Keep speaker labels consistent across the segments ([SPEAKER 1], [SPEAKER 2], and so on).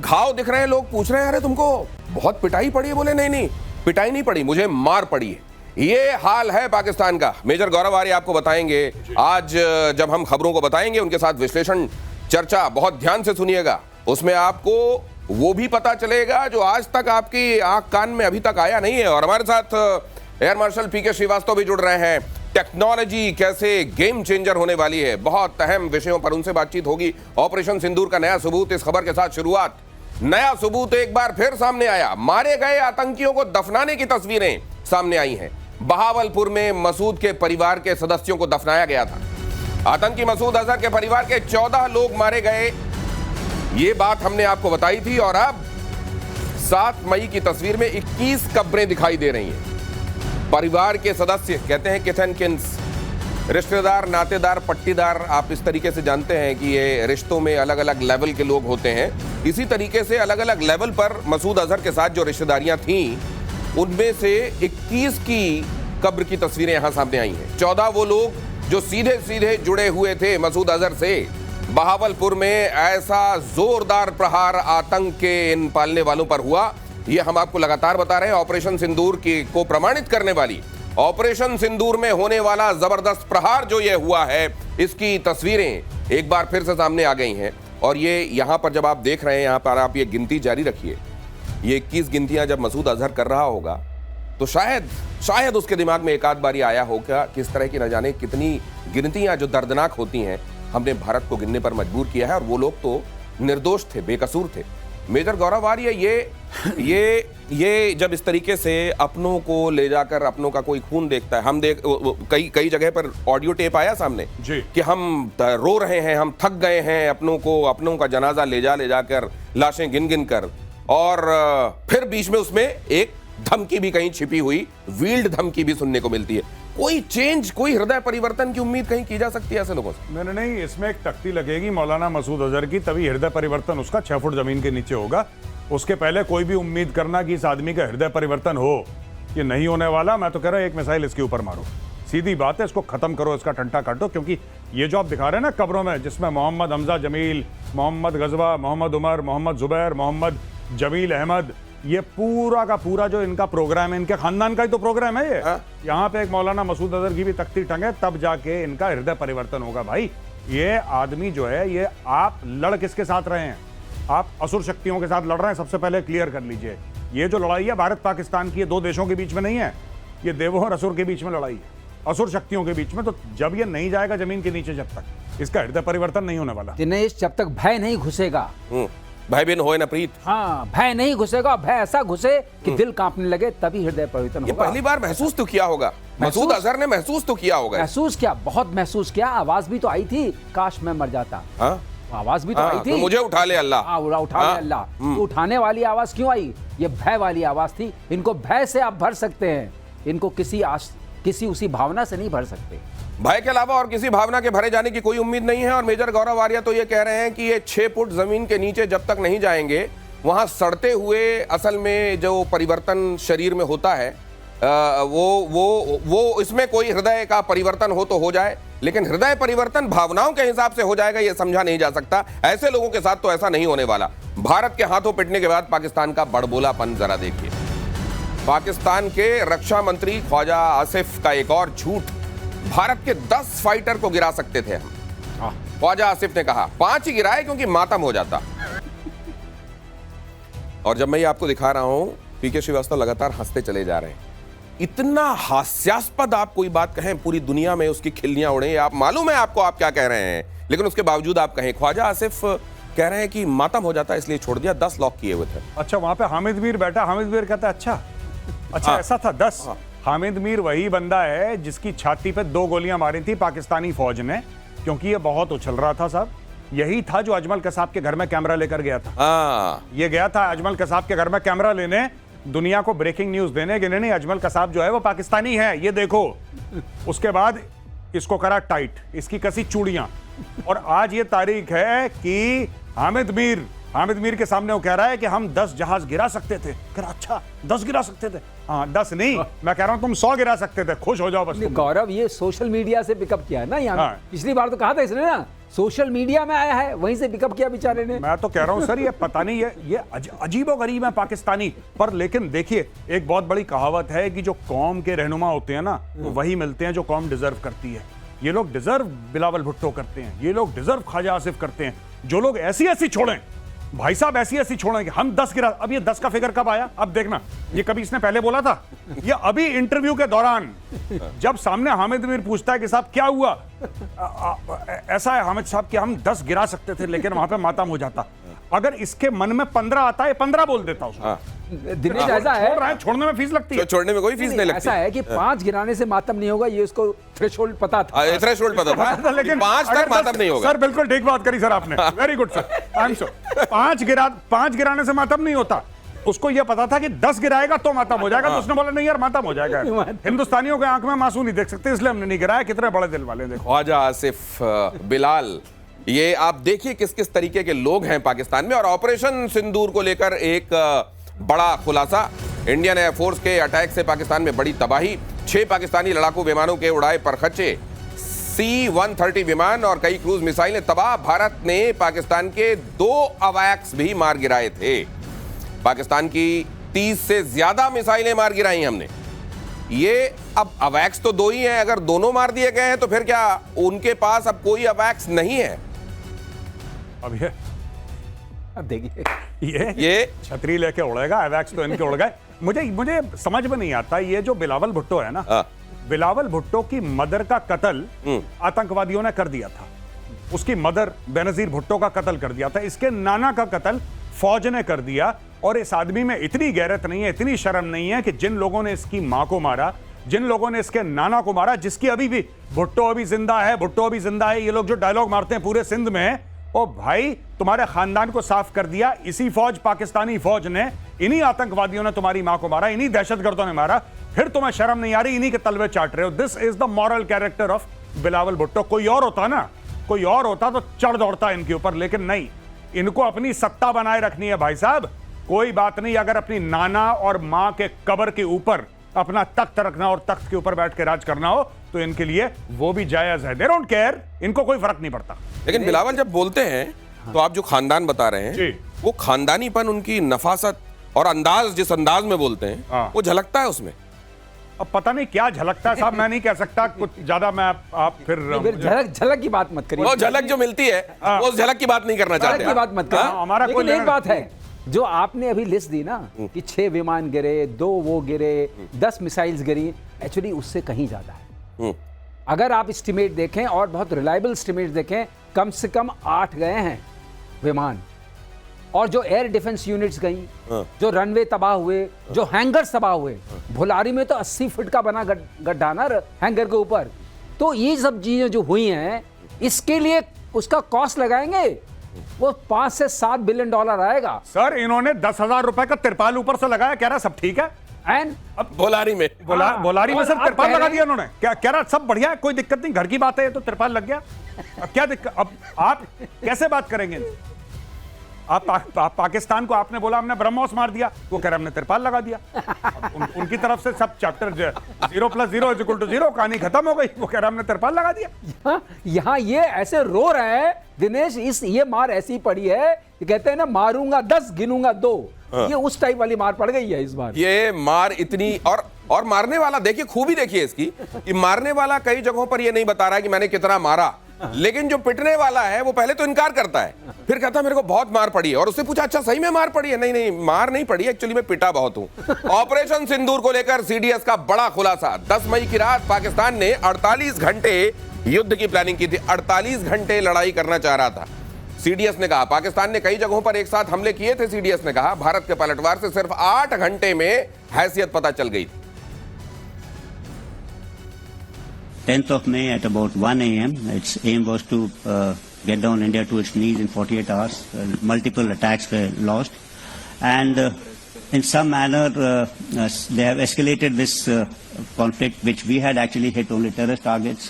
[SPEAKER 1] घाव दिख रहे हैं, लोग पूछ रहे हैं अरे तुमको बहुत पिटाई पड़ी है। बोले नहीं नहीं, पिटाई नहीं पड़ी, मुझे मार पड़ी है। ये हाल है पाकिस्तान का। मेजर गौरव आर्य आपको बताएंगे आज, जब हम खबरों को बताएंगे उनके साथ विश्लेषण चर्चा, बहुत ध्यान से सुनिएगा। उसमें आपको वो भी पता चलेगा जो आज तक आपकी आंख कान में अभी तक आया नहीं है। और हमारे साथ एयर मार्शल पीके श्रीवास्तव भी जुड़ रहे हैं। टेक्नोलॉजी कैसे गेम चेंजर होने वाली है, बहुत अहम विषयों पर उनसे बातचीत होगी। ऑपरेशन सिंदूर का नया सबूत, इस खबर के साथ शुरुआत। नया सबूत एक बार फिर सामने आया। मारे गए आतंकियों को दफनाने की तस्वीरें सामने आई हैं। बहावलपुर में मसूद के परिवार के सदस्यों को दफनाया गया था। आतंकी मसूद अजहर के परिवार के 14 लोग मारे गए, ये बात हमने आपको बताई थी। और अब 7 मई की तस्वीर में 21 कब्रें दिखाई दे रही हैं। परिवार के सदस्य कहते हैं किथ एंड किन्स, रिश्तेदार, नातेदार, पट्टीदार, आप इस तरीके से जानते हैं कि ये रिश्तों में अलग अलग लेवल के लोग होते हैं। इसी तरीके से अलग अलग लेवल पर मसूद अजहर के साथ जो रिश्तेदारियां थीं, उनमें से 21 की कब्र की तस्वीरें यहां सामने आई हैं। 14 वो लोग जो सीधे सीधे जुड़े हुए थे मसूद अजहर से। बहावलपुर में ऐसा जोरदार प्रहार आतंक के इन पालने वालों पर हुआ, ये हम आपको लगातार बता रहे हैं। ऑपरेशन सिंदूर को प्रमाणित करने वाली, ऑपरेशन सिंदूर में होने वाला जबरदस्त प्रहार जो ये हुआ है, इसकी तस्वीरें एक बार फिर से सामने आ गई हैं। और ये यहां पर जब आप देख रहे हैं, यहां पर आप ये गिनती जारी रखिए। ये 21 गिनतियां जब मसूद अजहर कर रहा होगा तो शायद उसके दिमाग में एक आध बारी आया होगा किस तरह की न जाने कितनी गिनतियां जो दर्दनाक होती हैं हमने भारत को गिनने पर मजबूर किया है। और वो लोग तो निर्दोष थे, बेकसूर थे। मेजर गौरव आर्य, ये जब इस तरीके से अपनों को ले जाकर अपनों का कोई खून देखता है, हम कई जगह पर ऑडियो टेप आया सामने जी कि हम रो रहे हैं, हम थक गए हैं, अपनों का जनाजा ले जाकर लाशें गिन गिन कर। और फिर बीच में उसमें एक धमकी भी कहीं छिपी हुई, वील्ड धमकी भी सुनने को मिलती है। कोई चेंज, कोई हृदय परिवर्तन की उम्मीद कहीं की जा सकती है ऐसे लोगों से?
[SPEAKER 2] नहीं, इसमें एक तख्ती लगेगी मौलाना मसूद अजहर की, तभी हृदय परिवर्तन उसका 6 फुट जमीन के नीचे होगा। उसके पहले कोई भी उम्मीद करना कि इस आदमी का हृदय परिवर्तन हो, ये नहीं होने वाला। मैं तो कह रहा हूं एक मिसाइल इसके ऊपर मारो, सीधी बात है, इसको खत्म करो, इसका टंटा काटो। क्योंकि ये जो आप दिखा रहे हैं ना कब्रों में, जिसमें मोहम्मद हमजा जमील, मोहम्मद गजवा, मोहम्मद उमर, मोहम्मद जुबैर, मोहम्मद जमील अहमद, ये पूरा का पूरा जो इनका प्रोग्राम है, इनके खानदान का ही तो प्रोग्राम है ये। यहाँ पे एक मौलाना मसूद अजहर की भी तख्ती टंगे, तब जाके इनका हृदय परिवर्तन होगा। भाई ये आदमी जो है, ये आप लड़ किसके साथ रहे हैं? आप असुर शक्तियों के साथ लड़ रहे हैं। सबसे पहले क्लियर कर लीजिए, ये जो लड़ाई है भारत पाकिस्तान की, ये 2 देशों के बीच में नहीं है, ये देवों और असुर के बीच में लड़ाई है, असुर शक्तियों के बीच में। तो जब ये नहीं जाएगा जमीन के नीचे, जब तक इसका हृदय परिवर्तन नहीं होने वाला।
[SPEAKER 3] दिनेश, जब तक भय नहीं घुसेगा,
[SPEAKER 1] भय बिन होए न प्रीत।
[SPEAKER 3] हाँ, भय नहीं घुसेगा, भय ऐसा घुसे कि दिल कांपने लगे, तभी हृदय परिवर्तन होगा।
[SPEAKER 1] ये पहली बार महसूस तो किया होगा मसूद अजहर ने, महसूस तो किया होगा।
[SPEAKER 3] महसूस किया, बहुत महसूस किया। आवाज भी तो आई थी, काश मैं मर जाता। आवाज भी तो आई थी,
[SPEAKER 1] तो मुझे उठा ले अल्लाह।
[SPEAKER 3] उठा ले अल्लाह। उठाने वाली आवाज क्यों आई? ये भय वाली आवाज थी। इनको भय से आप भर सकते हैं, इनको किसी उसी भावना से नहीं भर सकते।
[SPEAKER 1] भय के अलावा और किसी भावना के भरे जाने की कोई उम्मीद नहीं है। और मेजर गौरव आर्य तो ये कह रहे हैं कि ये 6 फुट जमीन के नीचे जब तक नहीं जाएंगे, वहां सड़ते हुए असल में जो परिवर्तन शरीर में होता है, वो इसमें कोई हृदय का परिवर्तन हो तो हो जाए, लेकिन हृदय परिवर्तन भावनाओं के हिसाब से हो जाएगा ये समझा नहीं जा सकता। ऐसे लोगों के साथ तो ऐसा नहीं होने वाला। भारत के हाथों पिटने के बाद पाकिस्तान का बड़बोलापन जरा देखिए। पाकिस्तान के रक्षा मंत्री ख्वाजा आसिफ का एक और झूठ, भारत के 10 फाइटर को गिरा सकते थे हम। ख्वाजा आसिफ ने कहा 5 ही गिराए क्योंकि मातम हो जाता। और जब मैं ये आपको दिखा रहा हूं, पीके श्रीवास्तव लगातार हंसते चले जा रहे हैं। इतना हास्यास्पद आप कोई बात कहें, पूरी दुनिया में उसकी खिल्लियां उड़े, आप मालूम है आपको आप क्या कह रहे हैं, लेकिन उसके बावजूद आप कहें। ख्वाजा आसिफ कह रहे हैं कि मातम हो जाता इसलिए छोड़ दिया, 10 लॉक किए हुए थे।
[SPEAKER 2] अच्छा, वहां पे हामिद मीर बैठा, हामिद मीर कहता है अच्छा ऐसा था 10। हामिद मीर वही बंदा है जिसकी छाती पे 2 गोलियां मारी थी पाकिस्तानी फौज ने, क्योंकि ये बहुत उछल रहा था साहब। यही था जो अजमल कसाब के घर में कैमरा लेकर गया था। ये गया था अजमल कसाब के घर में कैमरा लेने, दुनिया को ब्रेकिंग न्यूज देने के। नहीं, अजमल कसाब जो है वो पाकिस्तानी है, ये देखो। उसके बाद इसको करा टाइट, इसकी कसी चूड़ियां। और आज ये तारीख है कि हामिद मीर के सामने वो कह रहा है कि हम 10 जहाज गिरा सकते थे। कह रहा अच्छा 10 गिरा सकते थे? हाँ 10 नहीं, मैं कह रहा हूं तुम 100 गिरा सकते थे, खुश हो जाओ बस।
[SPEAKER 3] गौरव, ये सोशल मीडिया से पिकअप किया है ना यहाँ। पिछली बार तो कहा था इसने ना, सोशल मीडिया में आया है, वहीं से पिकअप किया बेचारे ने।
[SPEAKER 2] मैं तो कह रहा हूं सर, ये पता नहीं, ये अजीबोगरीब है पाकिस्तानी। पर लेकिन देखिए, एक बहुत बड़ी कहावत है कि जो कौम के रहनुमा होते हैं ना, वो वही मिलते हैं जो कौम डिजर्व करती है। ये लोग डिजर्व बिलावल भुट्टो करते हैं, ये लोग डिजर्व ख्वाजा आसिफ करते हैं। जो लोग ऐसी ऐसी छोड़ें भाई साहब, ऐसी ऐसी छोड़ें कि हम 10 गिरा। अब ये 10 का फिगर कब आया? अब देखना, ये कभी इसने पहले बोला था? ये अभी इंटरव्यू के दौरान जब सामने हामिद मीर पूछता है कि साहब क्या हुआ, ऐसा है हामिद साहब कि हम 10 गिरा सकते थे लेकिन वहां पे मातम हो जाता। अगर इसके मन में 15 आता है, 15 बोल देता हूं।
[SPEAKER 3] दिनेश ऐसा है,
[SPEAKER 2] छोड़ने में फीस लगती है,
[SPEAKER 1] छोड़ने में कोई फीस नहीं लगती।
[SPEAKER 3] ऐसा है कि 5 गिराने से मातम नहीं होगा, ये उसको थ्रेशोल्ड पता था।
[SPEAKER 1] थ्रेशोल्ड पता था, लेकिन 5 तक मातम नहीं होगा।
[SPEAKER 2] सर बिल्कुल ठीक बात करी सर आपने, very good sir, I am sure. 5 गिराने से मातम नहीं होता, उसको यह पता था कि 10 गिराएगा तो मातम हो जाएगा। तो उसने बोला नहीं यार मातम हो जाएगा, हिंदुस्तानियों के आंख में मासूम नहीं देख सकते, इसलिए हमने नहीं गिराया। कितने बड़े दिल वाले देखो।
[SPEAKER 1] ख्वाजा आसिफ, बिलाल, ये आप देखिए किस किस तरीके के लोग हैं पाकिस्तान में। और ऑपरेशन सिंदूर को लेकर एक बड़ा खुलासा, इंडियन एयरफोर्स के अटैक से पाकिस्तान में बड़ी तबाही, 6 पाकिस्तानी लड़ाकू विमानों के उड़ाए परखच्चे, C-130 विमान और कई क्रूज मिसाइलें तबाह। भारत ने पाकिस्तान के 2 अवैक्स भी मार गिराए थे। पाकिस्तान की 30 से ज्यादा मिसाइलें मार गिराई हमने। ये अब अवैक्स तो 2 ही हैं, अगर दोनों मार दिए गए हैं तो फिर क्या उनके पास अब कोई अवैक्स नहीं है?
[SPEAKER 3] अब देखिए,
[SPEAKER 2] ये छतरी लेके उड़ेगा, अवैक्स तो इनके उड़ गए। मुझे समझ में नहीं आता, ये जो बिलावल भुट्टो है ना, बिलावल भुट्टो की मदर का कत्ल आतंकवादियों ने कर दिया था। उसकी मदर बेनजीर भुट्टो का कत्ल कर दिया था। इसके नाना का कत्ल फौज ने कर दिया। और इस आदमी में इतनी गैरत नहीं है, इतनी शर्म नहीं है कि जिन लोगों ने इसकी मां को मारा, जिन लोगों ने इसके नाना को मारा, जिसकी अभी भी भुट्टो अभी जिंदा है, भुट्टो अभी जिंदा है, ये लोग जो डायलॉग मारते हैं पूरे सिंध में, ओ भाई तुम्हारे खानदान को साफ कर दिया इसी फौज, पाकिस्तानी फौज ने। इन्हीं आतंकवादियों ने तुम्हारी मां को मारा, इन्हीं दहशतगर्दों ने मारा, फिर तुम्हें शर्म नहीं आ रही, इन्हीं के तलवे चाट रहे हो। This is the moral character of Bilawal Bhutto. कोई और होता ना, कोई और होता तो चढ़ दौड़ता इनके ऊपर, लेकिन नहीं, इनको अपनी सत्ता बनाए रखनी है भाई साहब। कोई बात नहीं, अगर अपनी नाना और मां के कब्र के ऊपर अपना तख्त रखना और तख्त के ऊपर बैठ के राज करना हो तो इनके लिए वो भी जायज है। दे डोंट केयर, इनको कोई फर्क नहीं पड़ता।
[SPEAKER 1] लेकिन बिलावल जब बोलते हैं तो आप जो खानदान बता रहे हैं, वो खानदानीपन, उनकी नफासत और अंदाज, जिस अंदाज में बोलते हैं वो झलकता है उसमें।
[SPEAKER 2] अब पता नहीं क्या झलकता है साहब, मैं नहीं कह सकता कुछ ज्यादा। मैं आप फिर
[SPEAKER 3] झलक की बात मत करिए।
[SPEAKER 1] वो झलक जो मिलती है वो उस झलक की बात नहीं करना चाहते,
[SPEAKER 3] की बात मत करिए।
[SPEAKER 2] हमारा
[SPEAKER 3] लेकिन एक बात है, जो आपने अभी लिस्ट दी ना कि 6 विमान गिरे, 2 वो गिरे, 10 मिसाइल्स गिरी, एक्चुअली उससे कहीं ज्यादा है। अगर आप एस्टिमेट देखें और बहुत रिलायबल एस्टिमेट देखें, कम से कम 8 गए हैं विमान। और जो एयर डिफेंस यूनिट्स गई, जो रनवे तबाह हुए, जो हैंगर्स तबाह हुए, भुलारी में तो 80 फीट का बना गड्ढा ना हैंगर के ऊपर। तो ये सब चीजें जो हुई हैं, इसके लिए उसका कॉस्ट लगाएंगे, वो 5 से 7 बिलियन डॉलर आएगा।
[SPEAKER 2] सर इन्होंने 10,000 रुपए का तिरपाल ऊपर से लगाया, कह रहा सब ठीक है।
[SPEAKER 3] एंड
[SPEAKER 1] अब बोलारी में
[SPEAKER 2] बोलारी में सर तिरपाल लगा दिया उन्होंने, क्या कह रहा सब बढ़िया है, कोई दिक्कत नहीं, घर की बात है, तो तिरपाल लग गया। अब क्या दिक्कत, अब आप कैसे बात करेंगे? आप पाकिस्तान को आपने बोला हमने ब्रह्मोस मार दिया, वो कह रहे हमने तिरपाल लगा दिया। उनकी तरफ से सब चैप्टर 0 + 0 = 0 कहानी खत्म हो गई, वो कह रहे हमने तिरपाल लगा दिया।
[SPEAKER 3] यहाँ ये ऐसे रो रहे हैं दिनेश, ये मार ऐसी पड़ी है कि कहते हैं ना, मारूंगा 10 गिनूंगा 2। ये उस टाइप वाली मार पड़ गई है इस बार।
[SPEAKER 1] ये मार इतनी, और मारने वाला देखिए, खूबी देखिए इसकी कि मारने वाला कई जगहों पर ये नहीं बता रहा है कि मैंने कितना मारा, लेकिन जो पिटने वाला है वो पहले तो इनकार करता है, फिर कहता है मेरे को बहुत मार पड़ी है। और उससे पूछा अच्छा सही में मार पड़ी है? नहीं मार नहीं पड़ी, एक्चुअली मैं पिटा बहुत हूं। ऑपरेशन सिंदूर को लेकर सीडीएस का बड़ा खुलासा। 10 मई की रात पाकिस्तान ने 48 घंटे युद्ध की प्लानिंग की थी, 48 घंटे लड़ाई करना चाह रहा था। सीडीएस ने कहा पाकिस्तान ने कई जगहों पर एक साथ हमले किए थे। सीडीएस ने कहा भारत के पलटवार से सिर्फ 8 घंटे में हैसियत पता चल गई थी।
[SPEAKER 4] 10th of May at about 1 a.m. Its aim was to get down India to its knees in 48 hours. Multiple attacks were launched, and in some manner they have escalated this conflict, which we had actually hit only terrorist targets,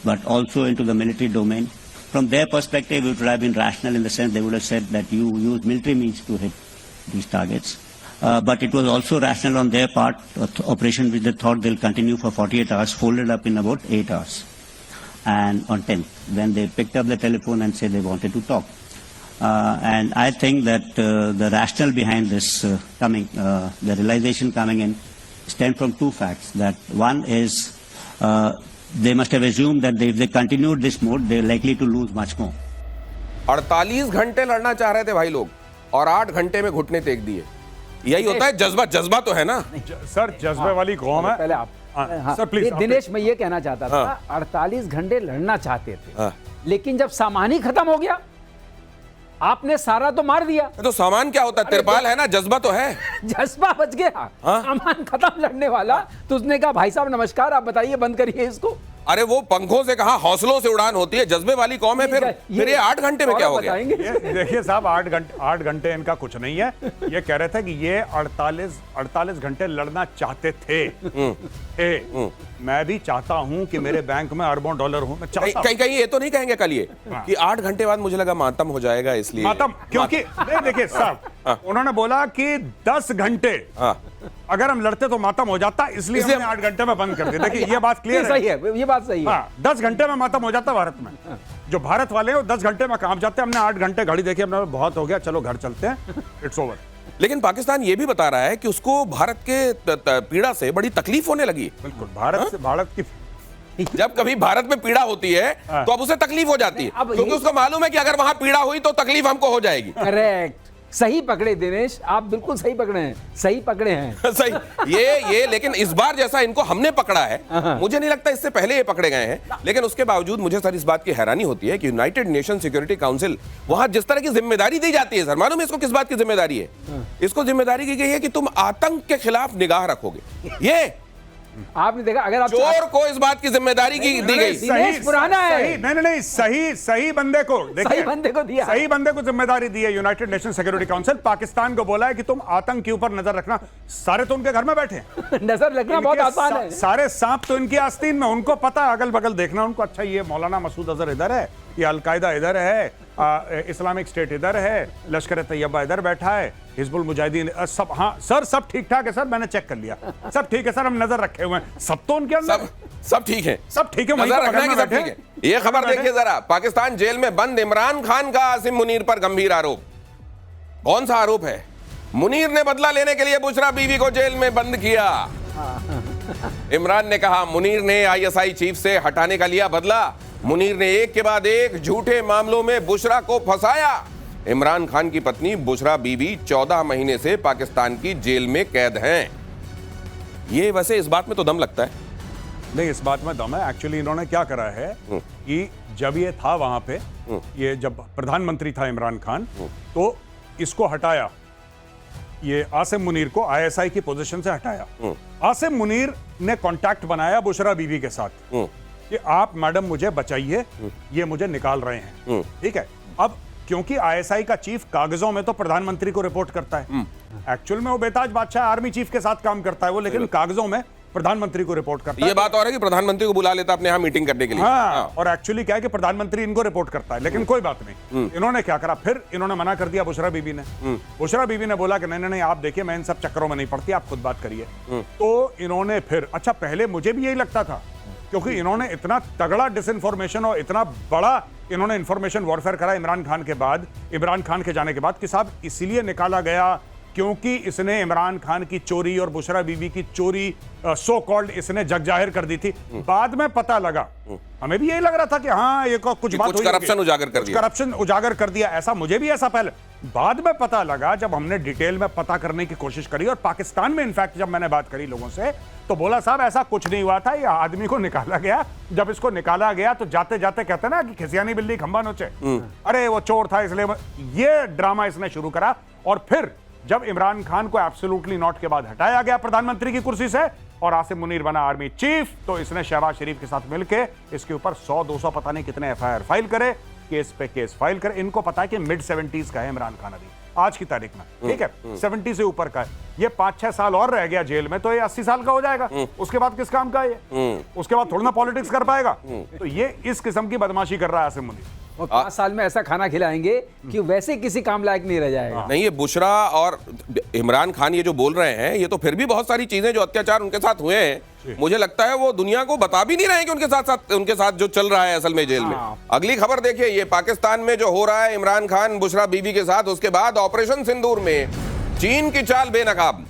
[SPEAKER 4] but also into the military domain. From their perspective, it would have been rational in the sense they would have said that you use military means to hit these targets. But it was also rational on their part, operation which they thought they'll continue for 48 hours, folded up in about 8 hours. and on 10th, when they picked up the telephone and said they wanted to talk. And I think that the rationale behind this the realization coming in stem from two facts. That one is they must have assumed that if they continued this mode, they're likely to lose much more.
[SPEAKER 1] 48 घंटे लड़ना चाह रहे थे भाई लोग और 8 घंटे में घुटने टेक दिए। यही होता है जज्बा, जज्बा तो है ना
[SPEAKER 2] सर, जज्बे वाली कौम है।
[SPEAKER 3] पहले आप हाँ,
[SPEAKER 2] सर प्लीज
[SPEAKER 3] दिनेश, मैं ये कहना चाहता था 48 घंटे लड़ना चाहते थे, लेकिन जब सामान ही खत्म हो गया, आपने सारा तो मार दिया।
[SPEAKER 1] तो सामान क्या होता है? तिरपाल है ना, जज्बा तो है।
[SPEAKER 3] जज्बा बच गया, सामान खत्म लड़ने वाला। तो उसने कहा भाई साहब नमस्कार, आप बताइए बंद करिए इसको।
[SPEAKER 1] अरे वो पंखों से कहा हौसलों से उड़ान होती है, जज्बे वाली कौम है। फिर ये 8 घंटे में क्या हो गया?
[SPEAKER 2] देखिए साहब, 8 घंटे इनका कुछ नहीं है। ये कह रहे थे कि ये 48 घंटे लड़ना चाहते थे। मैं भी चाहता हूं कि मेरे बैंक में अरबों डॉलर हो। मैं चाहता
[SPEAKER 1] कहीं ये तो नहीं कहेंगे कल ये कि 8 घंटे बाद मुझे लगा मातम हो जाएगा, इसलिए
[SPEAKER 2] मातम, क्योंकि देखिए साहब, उन्होंने बोला कि 10 घंटे अगर हम लड़ते तो मातम हो जाता, इसलिए हमने 8 घंटे में बंद कर दिया। देखिए ये बात क्लियर
[SPEAKER 3] सही है, ये बात सही है।
[SPEAKER 2] 10 घंटे में मातम हो जाता भारत में। जो भारत वाले हैं वो 10 घंटे में काम जाते हैं। हमने 8 घंटे घड़ी देखी, हमने बहुत हो गया, चलो घर चलते हैं, इट्स ओवर।
[SPEAKER 1] लेकिन पाकिस्तान ये भी बता रहा है कि उसको भारत के पीड़ा से बड़ी तकलीफ होने लगी।
[SPEAKER 2] बिल्कुल, भारत की
[SPEAKER 1] जब कभी भारत में पीड़ा होती है तो अब उसे तकलीफ हो जाती है, क्योंकि उसको मालूम है कि अगर वहां पीड़ा हुई तो तकलीफ हमको हो जाएगी।
[SPEAKER 3] करेक्ट, सही पकड़े दिनेश, आप बिल्कुल सही पकड़े हैं, सही पकड़े हैं।
[SPEAKER 1] सही ये लेकिन इस बार जैसा इनको हमने पकड़ा है, मुझे नहीं लगता इससे पहले ये पकड़े गए हैं। लेकिन उसके बावजूद मुझे सर इस बात की हैरानी होती है कि यूनाइटेड नेशन सिक्योरिटी काउंसिल, वहां जिस तरह की जिम्मेदारी दी जाती है, सर मालूम है इसको किस बात की जिम्मेदारी है? इसको जिम्मेदारी की गई है कि तुम आतंक के खिलाफ निगाह रखोगे। ये
[SPEAKER 3] आपने देखा, अगर आप
[SPEAKER 1] चोर को इस बात की जिम्मेदारी की दी गई।
[SPEAKER 3] दिनेश पुराना है।
[SPEAKER 2] नहीं, सही बंदे को,
[SPEAKER 3] सही बंदे को दिया,
[SPEAKER 2] सही बंदे को जिम्मेदारी दी है United nation security council. Pakistan को बोला है कि तुम आतंक के ऊपर नजर रखना। सारे तो उनके घर में बैठे हैं।
[SPEAKER 3] नजर रखना बहुत आसान है।
[SPEAKER 2] सारे सांप तो इनकी आस्तीन में, उनको पता है अगल बगल देखना उनको। अच्छा, ये मौलाना मसूद अजहर इधर है, ये अलकायदा इधर है, इस्लामिक स्टेट इधर है, लश्कर तैयबा इधर बैठा है, हिजबुल मुजाहिदीन सब। हाँ सर, सब ठीक ठाक है सर, मैंने चेक कर लिया, सब ठीक है सर, हम नजर रखे हुए हैं। सब तो उनके अंदर
[SPEAKER 1] सब ठीक है,
[SPEAKER 2] सब ठीक है,
[SPEAKER 1] नजर रखना कि सब ठीक है। ये खबर देखिए जरा, पाकिस्तान जेल में बंद इमरान खान का आसिम मुनीर पर गंभीर आरोप। कौन सा आरोप है? मुनीर ने बदला लेने के लिए बुशरा बीवी को जेल में बंद किया। इमरान ने कहा मुनीर ने ISI चीफ से हटाने का लिया बदला। मुनीर ने एक के बाद एक झूठे मामलों में बुशरा को फंसाया। इमरान खान की पत्नी बुशरा बीवी 14 महीने से पाकिस्तान की जेल में कैद हैं। ये वैसे इस बात में तो दम लगता है।
[SPEAKER 2] नहीं, इस बात में दम है। एक्चुअली इन्होंने क्या करा है कि जब ये था वहां पे, ये जब प्रधानमंत्री था इमरान खान, तो इसको हटाया, ये आसिम मुनीर को ISI की पोजीशन से हटाया। आसिम मुनीर ने कांटेक्ट बनाया बुशरा बीवी के साथ कि आप मैडम मुझे बचाइए, ये मुझे निकाल रहे हैं। ठीक है, अब क्योंकि ISI का चीफ कागजों में तो प्रधानमंत्री को रिपोर्ट करता है, एक्चुअल में वो बेताज बादशाह आर्मी चीफ के साथ काम करता है वो, लेकिन कागजों में प्रधानमंत्री को रिपोर्ट करता है।
[SPEAKER 1] ये बात और है कि प्रधानमंत्री को बुला लेता अपने यहाँ मीटिंग करने के लिए।
[SPEAKER 2] हाँ, और एक्चुअली क्या है कि प्रधानमंत्री इनको रिपोर्ट करता है, लेकिन कोई बात नहीं। इन्होंने क्या करा, फिर इन्होंने मना कर दिया बुशरा बीबी ने। बुशरा बीबी ने बोला कि नहीं, आप देखिए मैं इन सब चक्करों में नहीं पड़ती, आप खुद बात करिए। तो इन्होंने फिर, अच्छा पहले मुझे भी यही लगता था, क्योंकि इन्होंने इतना तगड़ा डिसइंफॉर्मेशन और इतना बड़ा इन्होंने इंफॉर्मेशन वॉरफेयर करा इमरान खान के बाद, इमरान खान के जाने के बाद, कि साहब इसीलिए निकाला गया क्योंकि इसने इमरान खान की चोरी और बुशरा बीबी की चोरी सो कॉल्ड इसने जग जाहिर कर दी थी। बाद में पता लगा, हमें भी यही लग रहा था कि हाँ ये कुछ बात हुई,
[SPEAKER 1] करप्शन उजागर कर दिया,
[SPEAKER 2] करप्शन उजागर कर दिया, ऐसा मुझे भी ऐसा पहले। बाद में पता लगा, जब हमने डिटेल में पता करने की कोशिश करी, और पाकिस्तान में इनफैक्ट जब मैंने बात करी लोगों से, तो बोला साहब ऐसा कुछ नहीं हुआ था, ये आदमी को निकाला गया। जब इसको निकाला गया तो जाते जाते कहते ना कि खिसियानी बिल्ली खंबा नोचे, अरे वो चोर था इसलिए, ये ड्रामा इसने शुरू करा। और फिर जब इमरान खान को एब्सोल्युटली नॉट के बाद हटाया गया प्रधानमंत्री की कुर्सी से और आसिम मुनीर बना आर्मी चीफ, तो इसने शहबाज शरीफ के साथ मिलकर इसके ऊपर 100-200 पता नहीं कितने FIR फाइल करे, केस पे केस फाइल करे। इनको पता है कि मिड 70s का है इमरान खान अभी आज की तारीख में, ठीक है, 70 से ऊपर का है। ये 5-6 साल और रह गया जेल में तो ये 80 साल का हो जाएगा। उसके बाद किस काम का ये? उसके बाद थोड़ा ना पॉलिटिक्स कर पाएगा। तो ये इस किस्म की बदमाशी कर रहा है आसिम मुनीर।
[SPEAKER 3] और 5 साल में ऐसा खाना खिलाएंगे कि वैसे किसी काम लायक नहीं रह जाएगा।
[SPEAKER 1] नहीं, ये बुशरा और इमरान खान ये जो बोल रहे हैं, ये तो फिर भी बहुत सारी चीजें जो अत्याचार उनके साथ हुए हैं, मुझे लगता है वो दुनिया को बता भी नहीं रहे हैं कि उनके साथ जो चल रहा है असल में जेल में। अगली खबर देखिए, ये पाकिस्तान में जो हो रहा है इमरान खान बुशरा बीबी के साथ, उसके बाद ऑपरेशन सिंदूर में चीन की चाल बेनकाब।